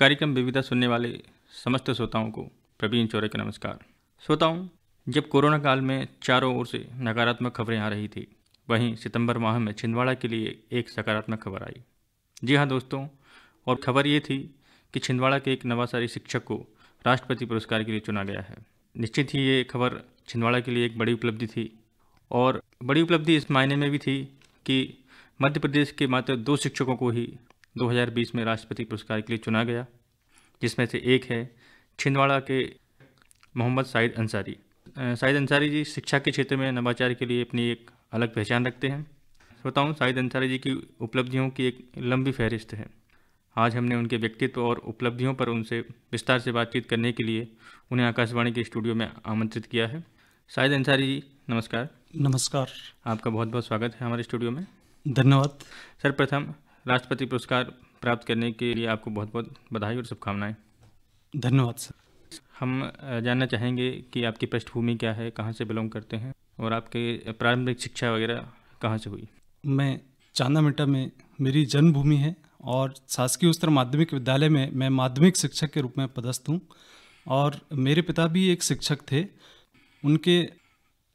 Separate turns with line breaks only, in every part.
कार्यक्रम विविधता सुनने वाले समस्त श्रोताओं को प्रवीण चौरे का नमस्कार। श्रोताओं, जब कोरोना काल में चारों ओर से नकारात्मक खबरें आ रही थी, वहीं सितंबर माह में छिंदवाड़ा के लिए एक सकारात्मक खबर आई। जी हाँ दोस्तों, और खबर ये थी कि छिंदवाड़ा के एक नवाचारी शिक्षक को राष्ट्रपति पुरस्कार के लिए चुना गया है। निश्चित ही ये खबर छिंदवाड़ा के लिए एक बड़ी उपलब्धि थी, और बड़ी उपलब्धि इस मायने में भी थी कि मध्य प्रदेश के मात्र 2 शिक्षकों को ही 2020 में राष्ट्रपति पुरस्कार के लिए चुना गया, जिसमें से एक है छिंदवाड़ा के मोहम्मद साहिद अंसारी। साहिद अंसारी जी शिक्षा के क्षेत्र में नवाचार के लिए अपनी एक अलग पहचान रखते हैं। श्रोताओं, साहिद अंसारी जी की उपलब्धियों की एक लंबी फहरिस्त है। आज हमने उनके व्यक्तित्व और उपलब्धियों पर उनसे विस्तार से बातचीत करने के लिए उन्हें आकाशवाणी के स्टूडियो में आमंत्रित किया है। साहिद अंसारी जी नमस्कार।
नमस्कार।
आपका बहुत बहुत स्वागत है हमारे स्टूडियो में।
धन्यवाद।
सर्वप्रथम राष्ट्रपति पुरस्कार प्राप्त करने के लिए आपको बहुत बहुत बधाई और शुभकामनाएं।
धन्यवाद सर।
हम जानना चाहेंगे कि आपकी पृष्ठभूमि क्या है, कहाँ से बिलोंग करते हैं और आपके प्रारंभिक शिक्षा वगैरह कहाँ से हुई?
मैं चांदा मिट्टा में मेरी जन्मभूमि है और शासकीय उच्चतर माध्यमिक विद्यालय में मैं माध्यमिक शिक्षक के रूप में पदस्थ हूँ और मेरे पिता भी एक शिक्षक थे। उनके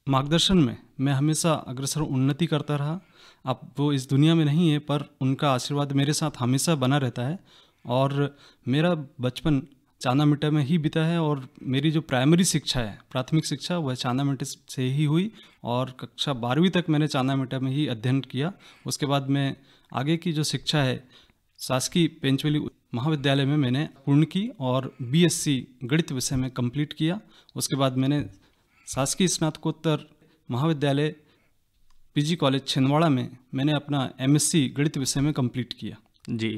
मार्गदर्शन में मैं हमेशा अग्रसर उन्नति करता रहा। अब वो इस दुनिया में नहीं है, पर उनका आशीर्वाद मेरे साथ हमेशा बना रहता है और मेरा बचपन चांदा मिट्टा में ही बीता है और मेरी जो प्राइमरी शिक्षा है, प्राथमिक शिक्षा, वह चांदा मिट्टा से ही हुई और कक्षा 12वीं तक मैंने चांदा मिट्टा में ही अध्ययन किया। उसके बाद मैं आगे की जो शिक्षा है शासकीय पेंचवली महाविद्यालय में मैंने पूर्ण की और BSc गणित विषय में कंप्लीट किया। उसके बाद मैंने शासकीय स्नातकोत्तर महाविद्यालय PG कॉलेज छिंदवाड़ा में मैंने अपना MSc गणित विषय में कंप्लीट किया।
जी,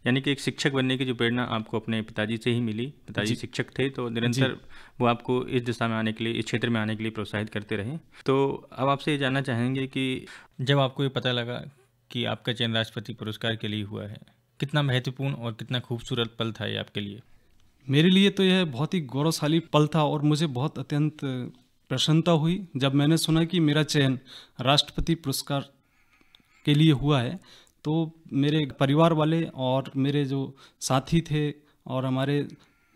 यानी कि एक शिक्षक बनने की जो प्रेरणा आपको अपने पिताजी से ही मिली। पिताजी शिक्षक थे तो निरंतर वो आपको इस दिशा में आने के लिए, इस क्षेत्र में आने के लिए प्रोत्साहित करते रहे। तो अब आपसे ये जानना चाहेंगे कि जब आपको ये पता लगा कि आपका चयन राष्ट्रपति पुरस्कार के लिए हुआ है, कितना महत्वपूर्ण और कितना खूबसूरत पल था ये आपके लिए?
मेरे लिए तो यह बहुत ही गौरवशाली पल था और मुझे बहुत अत्यंत प्रसन्नता हुई जब मैंने सुना कि मेरा चयन राष्ट्रपति पुरस्कार के लिए हुआ है। तो मेरे परिवार वाले और मेरे जो साथी थे और हमारे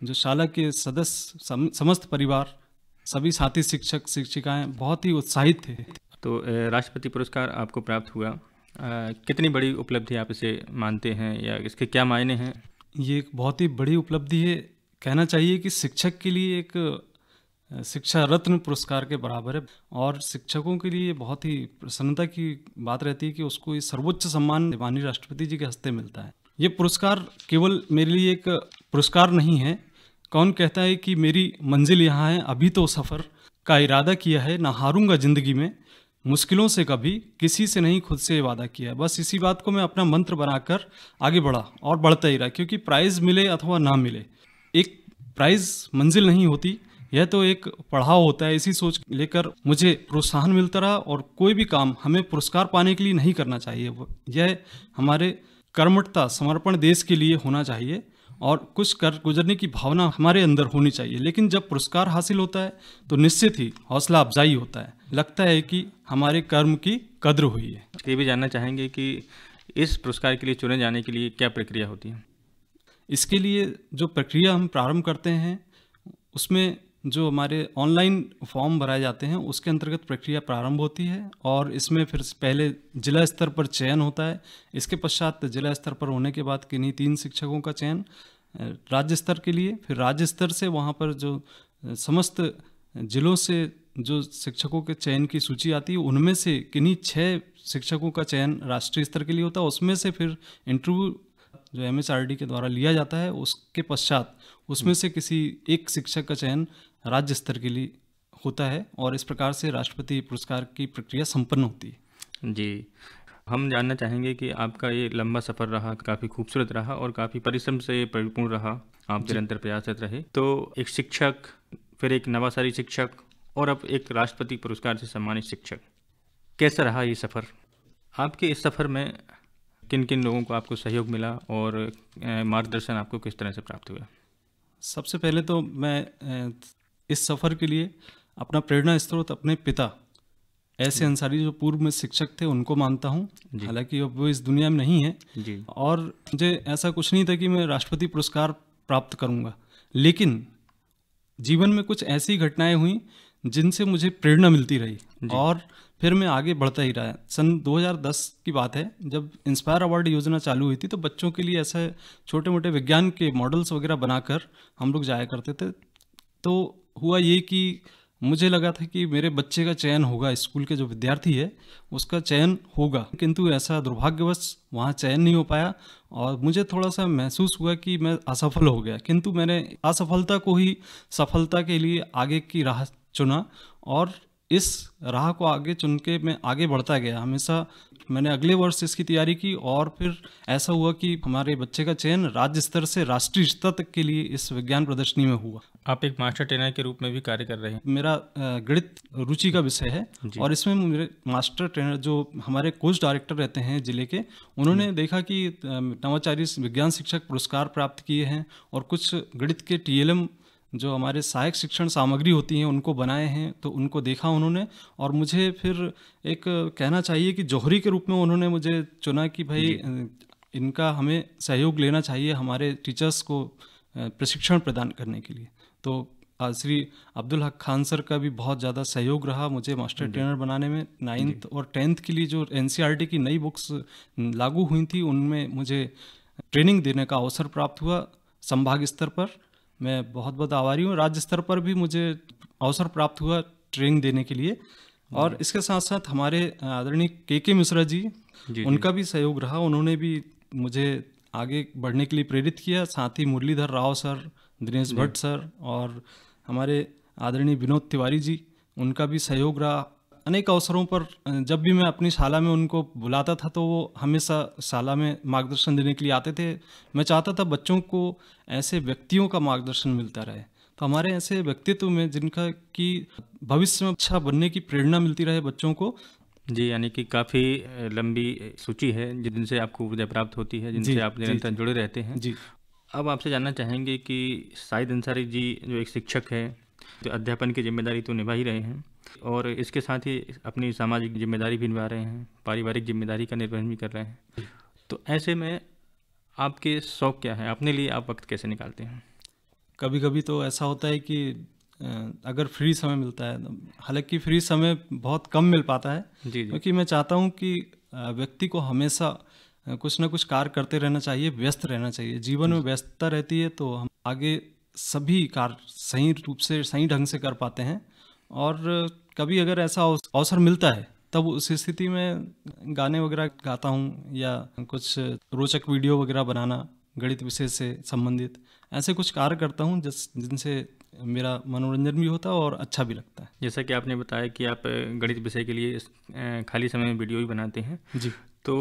जो शाला के सदस्य, समस्त परिवार, सभी साथी शिक्षक शिक्षिकाएं बहुत ही उत्साहित थे।
तो राष्ट्रपति पुरस्कार आपको प्राप्त हुआ, कितनी बड़ी उपलब्धि आप इसे मानते हैं या इसके क्या मायने हैं?
ये एक बहुत ही बड़ी उपलब्धि है। कहना चाहिए कि शिक्षक के लिए एक शिक्षा रत्न पुरस्कार के बराबर है और शिक्षकों के लिए बहुत ही प्रसन्नता की बात रहती है कि उसको ये सर्वोच्च सम्मान माननीय राष्ट्रपति जी के हस्ते मिलता है। ये पुरस्कार केवल मेरे लिए एक पुरस्कार नहीं है। कौन कहता है कि मेरी मंजिल यहाँ है, अभी तो सफ़र का इरादा किया है, ना हारूंगा ज़िंदगी में, मुश्किलों से कभी, किसी से नहीं खुद से वादा किया। बस इसी बात को मैं अपना मंत्र बनाकर आगे बढ़ा और बढ़ता ही रहा, क्योंकि प्राइज़ मिले अथवा ना मिले, एक प्राइज़ मंजिल नहीं होती, यह तो एक पड़ाव होता है। इसी सोच लेकर मुझे प्रोत्साहन मिलता रहा और कोई भी काम हमें पुरस्कार पाने के लिए नहीं करना चाहिए। यह हमारे कर्मठता, समर्पण देश के लिए होना चाहिए और कुछ कर गुजरने की भावना हमारे अंदर होनी चाहिए। लेकिन जब पुरस्कार हासिल होता है तो निश्चित ही हौसला अफजाई होता है, लगता है कि हमारे कर्म की कद्र हुई है।
ये भी जानना चाहेंगे कि इस पुरस्कार के लिए चुने जाने के लिए क्या प्रक्रिया होती है?
इसके लिए जो प्रक्रिया हम प्रारंभ करते हैं, उसमें जो हमारे ऑनलाइन फॉर्म भराए जाते हैं उसके अंतर्गत प्रक्रिया प्रारंभ होती है और इसमें फिर पहले जिला स्तर पर चयन होता है। इसके पश्चात जिला स्तर पर होने के बाद किन्हीं 3 शिक्षकों का चयन राज्य स्तर के लिए, फिर राज्य स्तर से वहाँ पर जो समस्त जिलों से जो शिक्षकों के चयन की सूची आती है, उनमें से किन्हीं 6 शिक्षकों का चयन राष्ट्रीय स्तर के लिए होता है। उसमें से फिर इंटरव्यू जो MHRD के द्वारा लिया जाता है, उसके पश्चात उसमें से किसी एक शिक्षक का चयन राज्य स्तर के लिए होता है और इस प्रकार से राष्ट्रपति पुरस्कार की प्रक्रिया संपन्न होती है।
जी, हम जानना चाहेंगे कि आपका ये लंबा सफ़र रहा, काफ़ी खूबसूरत रहा और काफ़ी परिश्रम से परिपूर्ण रहा, आप निरंतर प्रयासरत रहे। तो एक शिक्षक, फिर एक नवाचारी शिक्षक और अब एक राष्ट्रपति पुरस्कार से सम्मानित शिक्षक, कैसा रहा ये सफ़र? आपके इस सफ़र में किन किन लोगों को आपको सहयोग मिला और मार्गदर्शन आपको किस तरह से प्राप्त हुआ?
सबसे पहले तो मैं इस सफ़र के लिए अपना प्रेरणा स्रोत अपने पिता ऐसे अंसारी जो पूर्व में शिक्षक थे उनको मानता हूँ। हालांकि अब वो इस दुनिया में नहीं है
जी।
और मुझे ऐसा कुछ नहीं था कि मैं राष्ट्रपति पुरस्कार प्राप्त करूँगा। लेकिन जीवन में कुछ ऐसी घटनाएं हुई जिनसे मुझे प्रेरणा मिलती रही और फिर मैं आगे बढ़ता ही रहा। सन 2010 की बात है, जब इंस्पायर अवार्ड योजना चालू हुई थी, तो बच्चों के लिए ऐसे छोटे मोटे विज्ञान के मॉडल्स वगैरह बनाकर हम लोग जाया करते थे। तो हुआ ये कि मुझे लगा था कि मेरे बच्चे का चयन होगा, स्कूल के जो विद्यार्थी है उसका चयन होगा, किंतु ऐसा दुर्भाग्यवश वहाँ चयन नहीं हो पाया और मुझे थोड़ा सा महसूस हुआ कि मैं असफल हो गया। किंतु मैंने असफलता को ही सफलता के लिए आगे की राह चुना और इस राह को आगे चुन के मैं आगे बढ़ता गया। हमेशा मैंने अगले वर्ष इसकी तैयारी की और फिर ऐसा हुआ कि हमारे बच्चे का चयन राज्य स्तर से राष्ट्रीय स्तर तक के लिए इस विज्ञान प्रदर्शनी में हुआ।
आप एक मास्टर ट्रेनर के रूप में भी कार्य कर रहे हैं।
मेरा गणित रुचि का विषय है और इसमें मेरे मास्टर ट्रेनर जो हमारे कोच डायरेक्टर रहते हैं जिले के, उन्होंने देखा कि नवाचारी विज्ञान शिक्षक पुरस्कार प्राप्त किए हैं और कुछ गणित के TLM जो हमारे सहायक शिक्षण सामग्री होती हैं उनको बनाए हैं, तो उनको देखा उन्होंने और मुझे फिर एक कहना चाहिए कि जौहरी के रूप में उन्होंने मुझे चुना कि भाई इनका हमें सहयोग लेना चाहिए हमारे टीचर्स को प्रशिक्षण प्रदान करने के लिए। तो श्री अब्दुल हक खान सर का भी बहुत ज़्यादा सहयोग रहा मुझे मास्टर ट्रेनर बनाने में। 9th और 10th के लिए जो NCERT की नई बुक्स लागू हुई थी उनमें मुझे ट्रेनिंग देने का अवसर प्राप्त हुआ संभाग स्तर पर। मैं बहुत बहुत आभारी हूँ। राज्य स्तर पर भी मुझे अवसर प्राप्त हुआ ट्रेनिंग देने के लिए और इसके साथ साथ हमारे आदरणीय KK मिश्रा जी, उनका भी सहयोग रहा। उन्होंने भी मुझे आगे बढ़ने के लिए प्रेरित किया। साथ ही मुरलीधर राव सर, दिनेश भट्ट सर और हमारे आदरणीय विनोद तिवारी जी, उनका भी सहयोग रहा। अनेक अवसरों पर जब भी मैं अपनी शाला में उनको बुलाता था तो वो हमेशा शाला में मार्गदर्शन देने के लिए आते थे। मैं चाहता था बच्चों को ऐसे व्यक्तियों का मार्गदर्शन मिलता रहे, तो हमारे ऐसे व्यक्तित्व में जिनका कि भविष्य में अच्छा बनने की प्रेरणा मिलती रहे बच्चों को।
जी, यानी कि काफ़ी लंबी सूची है जिनसे आपको ऊर्जा प्राप्त होती है, जिनसे आप निरंतर जुड़े रहते हैं।
जी।
अब आपसे जानना चाहेंगे कि शाहिद अंसारी जी जो एक शिक्षक है, तो अध्यापन की जिम्मेदारी तो निभा ही रहे हैं और इसके साथ ही अपनी सामाजिक जिम्मेदारी भी निभा रहे हैं, पारिवारिक जिम्मेदारी का निर्वहन भी कर रहे हैं। तो ऐसे में आपके शौक़ क्या है? अपने लिए आप वक्त कैसे निकालते हैं?
कभी कभी तो ऐसा होता है कि अगर फ्री समय मिलता है, हालांकि फ्री समय बहुत कम मिल पाता है क्योंकि मैं चाहता हूं कि व्यक्ति को हमेशा कुछ ना कुछ कार्य करते रहना चाहिए, व्यस्त रहना चाहिए। जीवन में व्यस्तता रहती है तो हम आगे सभी कार्य सही रूप से, सही ढंग से कर पाते हैं। और कभी अगर ऐसा अवसर मिलता है तब उस स्थिति में गाने वगैरह गाता हूँ या कुछ रोचक वीडियो वगैरह बनाना गणित विषय से संबंधित, ऐसे कुछ कार्य करता हूँ जिनसे मेरा मनोरंजन भी होता है और अच्छा भी लगता है।
जैसा कि आपने बताया कि आप गणित विषय के लिए खाली समय में वीडियो भी बनाते हैं
जी।
तो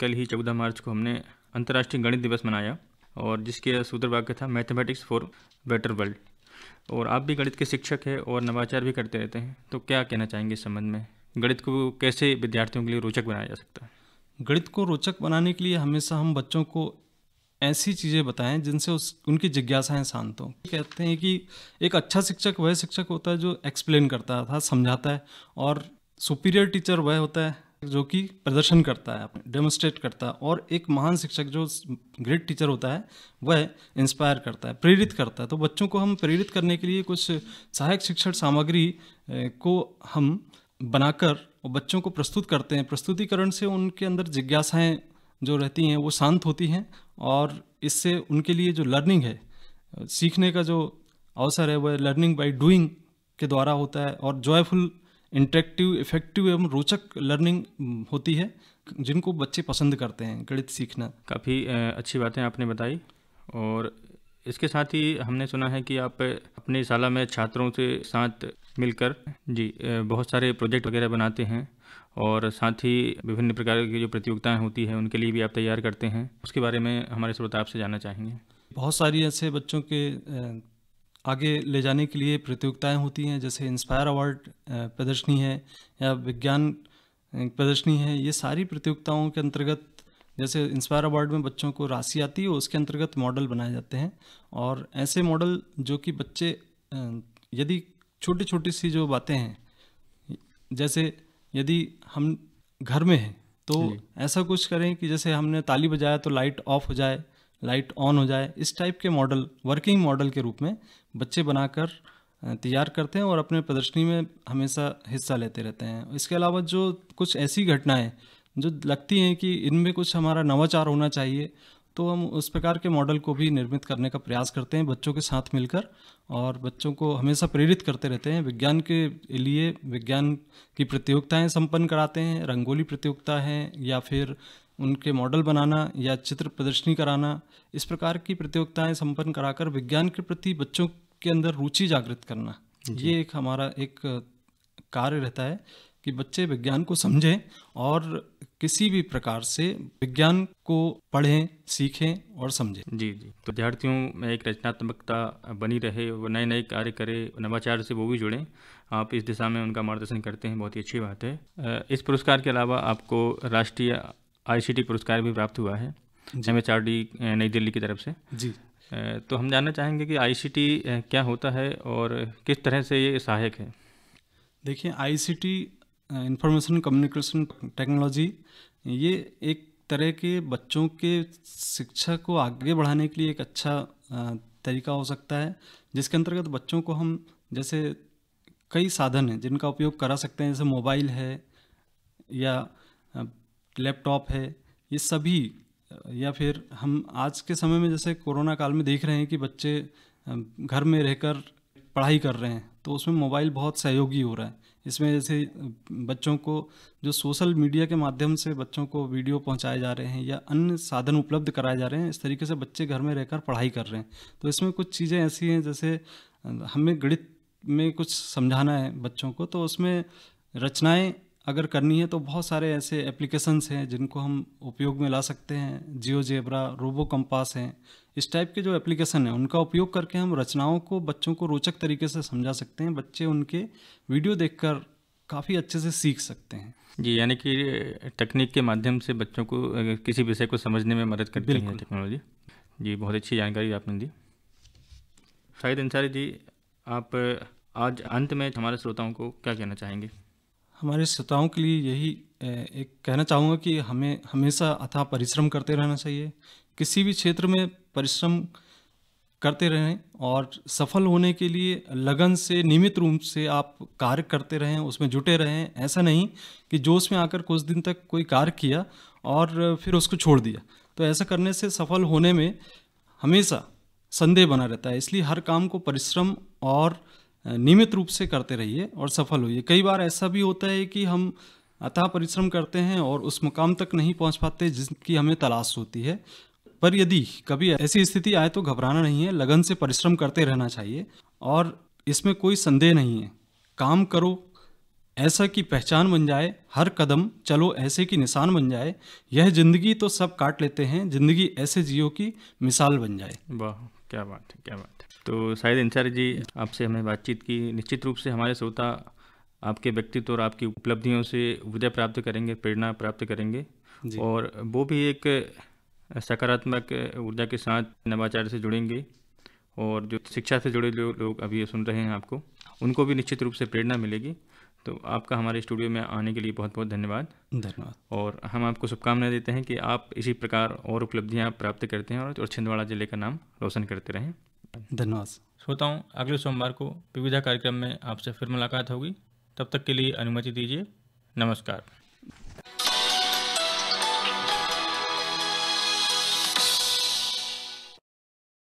कल ही 14 मार्च को हमने अंतर्राष्ट्रीय गणित दिवस मनाया और जिसके सूत्र वाक्य था मैथमेटिक्स फॉर बेटर वर्ल्ड। और आप भी गणित के शिक्षक हैं और नवाचार भी करते रहते हैं, तो क्या कहना चाहेंगे इस संबंध में? गणित को कैसे विद्यार्थियों के लिए रोचक बनाया जा सकता है?
गणित को रोचक बनाने के लिए हमेशा हम बच्चों को ऐसी चीज़ें बताएं जिनसे उनकी जिज्ञासाएं शांत हों। कहते हैं कि एक अच्छा शिक्षक वह शिक्षक होता है जो एक्सप्लेन करता है, समझाता है, और सुपीरियर टीचर वह होता है जो कि प्रदर्शन करता है, डेमोन्स्ट्रेट करता है। और एक महान शिक्षक जो ग्रेट टीचर होता है वह इंस्पायर करता है, प्रेरित करता है। तो बच्चों को हम प्रेरित करने के लिए कुछ सहायक शिक्षण सामग्री को हम बनाकर बच्चों को प्रस्तुत करते हैं। प्रस्तुतिकरण से उनके अंदर जिज्ञासाएं जो रहती हैं वो शांत होती हैं और इससे उनके लिए जो लर्निंग है, सीखने का जो अवसर है वह लर्निंग बाय डूइंग के द्वारा होता है और जॉयफुल, इंटरेक्टिव, इफेक्टिव एवं रोचक लर्निंग होती है जिनको बच्चे पसंद करते हैं गणित सीखना। काफ़ी
अच्छी बातें आपने बताई। और इसके साथ ही हमने सुना है कि आप अपनी शाला में छात्रों से साथ मिलकर बहुत सारे प्रोजेक्ट वगैरह बनाते हैं और साथ ही विभिन्न प्रकार की जो प्रतियोगिताएं होती हैं उनके लिए भी आप तैयार करते हैं। उसके बारे में हमारे श्रोता आपसे जानना चाहेंगे।
बहुत सारी ऐसे बच्चों के आगे ले जाने के लिए प्रतियोगिताएं होती हैं, जैसे इंस्पायर अवार्ड प्रदर्शनी है या विज्ञान प्रदर्शनी है। ये सारी प्रतियोगिताओं के अंतर्गत, जैसे इंस्पायर अवार्ड में बच्चों को राशि आती है, उसके अंतर्गत मॉडल बनाए जाते हैं। और ऐसे मॉडल जो कि बच्चे यदि छोटी छोटी सी जो बातें हैं, जैसे यदि हम घर में हैं तो ऐसा कुछ करें कि जैसे हमने ताली बजाया तो लाइट ऑफ हो जाए, लाइट ऑन हो जाए, इस टाइप के मॉडल वर्किंग मॉडल के रूप में बच्चे बनाकर तैयार करते हैं और अपने प्रदर्शनी में हमेशा हिस्सा लेते रहते हैं। इसके अलावा जो कुछ ऐसी घटनाएं जो लगती हैं कि इनमें कुछ हमारा नवाचार होना चाहिए, तो हम उस प्रकार के मॉडल को भी निर्मित करने का प्रयास करते हैं बच्चों के साथ मिलकर, और बच्चों को हमेशा प्रेरित करते रहते हैं। विज्ञान के लिए विज्ञान की प्रतियोगिताएं संपन्न कराते हैं, रंगोली प्रतियोगिता है या फिर उनके मॉडल बनाना या चित्र प्रदर्शनी कराना, इस प्रकार की प्रतियोगिताएं संपन्न कराकर विज्ञान के प्रति बच्चों के अंदर रुचि जागृत करना, ये एक हमारा एक कार्य रहता है कि बच्चे विज्ञान को समझें और किसी भी प्रकार से विज्ञान को पढ़ें, सीखें और समझें।
जी जी, तो विद्यार्थियों में एक रचनात्मकता बनी रहे, वो नए नए कार्य करें, नवाचार से वो भी जुड़ें। आप इस दिशा में उनका मार्गदर्शन करते हैं, बहुत ही अच्छी बात है। इस पुरस्कार के अलावा आपको राष्ट्रीय ICT पुरस्कार भी प्राप्त हुआ है MHRD नई दिल्ली की तरफ से।
जी,
तो हम जानना चाहेंगे कि ICT क्या होता है और किस तरह से ये सहायक है।
देखिए, ICT इंफॉर्मेशन कम्युनिकेशन टेक्नोलॉजी, ये एक तरह के बच्चों के शिक्षा को आगे बढ़ाने के लिए एक अच्छा तरीका हो सकता है, जिसके अंतर्गत बच्चों को हम जैसे कई साधन हैं जिनका उपयोग करा सकते हैं, जैसे मोबाइल है या लैपटॉप है, ये सभी, या फिर हम आज के समय में जैसे कोरोना काल में देख रहे हैं कि बच्चे घर में रहकर पढ़ाई कर रहे हैं, तो उसमें मोबाइल बहुत सहयोगी हो रहा है। इसमें जैसे बच्चों को जो सोशल मीडिया के माध्यम से बच्चों को वीडियो पहुंचाए जा रहे हैं या अन्य साधन उपलब्ध कराए जा रहे हैं, इस तरीके से बच्चे घर में रहकर पढ़ाई कर रहे हैं। तो इसमें कुछ चीज़ें ऐसी हैं, जैसे हमें गणित में कुछ समझाना है बच्चों को, तो उसमें रचनाएं अगर करनी है तो बहुत सारे ऐसे एप्लीकेशंस हैं जिनको हम उपयोग में ला सकते हैं। जियोजेब्रा, रोबो कंपास हैं, इस टाइप के जो एप्लीकेशन हैं उनका उपयोग करके हम रचनाओं को बच्चों को रोचक तरीके से समझा सकते हैं। बच्चे उनके वीडियो देखकर काफ़ी अच्छे से सीख सकते हैं।
जी, यानी कि तकनीक के माध्यम से बच्चों को किसी विषय को समझने में मदद करती है टेक्नोलॉजी। जी, बहुत अच्छी जानकारी आपने दी। शाहिद अंसारी जी, आप आज अंत में हमारे श्रोताओं को क्या कहना चाहेंगे?
हमारे श्रोताओं के लिए यही एक कहना चाहूँगा कि हमें हमेशा अथाह परिश्रम करते रहना चाहिए। किसी भी क्षेत्र में परिश्रम करते रहें और सफल होने के लिए लगन से, नियमित रूप से आप कार्य करते रहें, उसमें जुटे रहें। ऐसा नहीं कि जोश में आकर कुछ दिन तक कोई कार्य किया और फिर उसको छोड़ दिया, तो ऐसा करने से सफल होने में हमेशा संदेह बना रहता है। इसलिए हर काम को परिश्रम और नियमित रूप से करते रहिए और सफल होइए। कई बार ऐसा भी होता है कि हम अथाह परिश्रम करते हैं और उस मुकाम तक नहीं पहुंच पाते जिसकी हमें तलाश होती है, पर यदि कभी ऐसी स्थिति आए तो घबराना नहीं है, लगन से परिश्रम करते रहना चाहिए और इसमें कोई संदेह नहीं है। काम करो ऐसा कि पहचान बन जाए, हर कदम चलो ऐसे कि निशान बन जाए, यह जिंदगी तो सब काट लेते हैं, जिंदगी ऐसे जियो की मिसाल बन जाए।
वाह, क्या बात है, क्या बात है। तो शाहिद अंसारी जी, आपसे हमने बातचीत की। निश्चित रूप से हमारे श्रोता आपके व्यक्तित्व और आपकी उपलब्धियों से विजय प्राप्त करेंगे, प्रेरणा प्राप्त करेंगे और वो भी एक सकारात्मक ऊर्जा के साथ नवाचार से जुड़ेंगे और जो शिक्षा से जुड़े लोग अभी सुन रहे हैं आपको, उनको भी निश्चित रूप से प्रेरणा मिलेगी। तो आपका हमारे स्टूडियो में आने के लिए बहुत बहुत धन्यवाद।
धन्यवाद।
और हम आपको शुभकामनाएं देते हैं कि आप इसी प्रकार और उपलब्धियां प्राप्त करते हैं और छिंदवाड़ा जिले का नाम रोशन करते रहें।
धन्यवाद।
श्रोताओं, अगले सोमवार को विविधा कार्यक्रम में आपसे फिर मुलाकात होगी। तब तक के लिए अनुमति दीजिए। नमस्कार।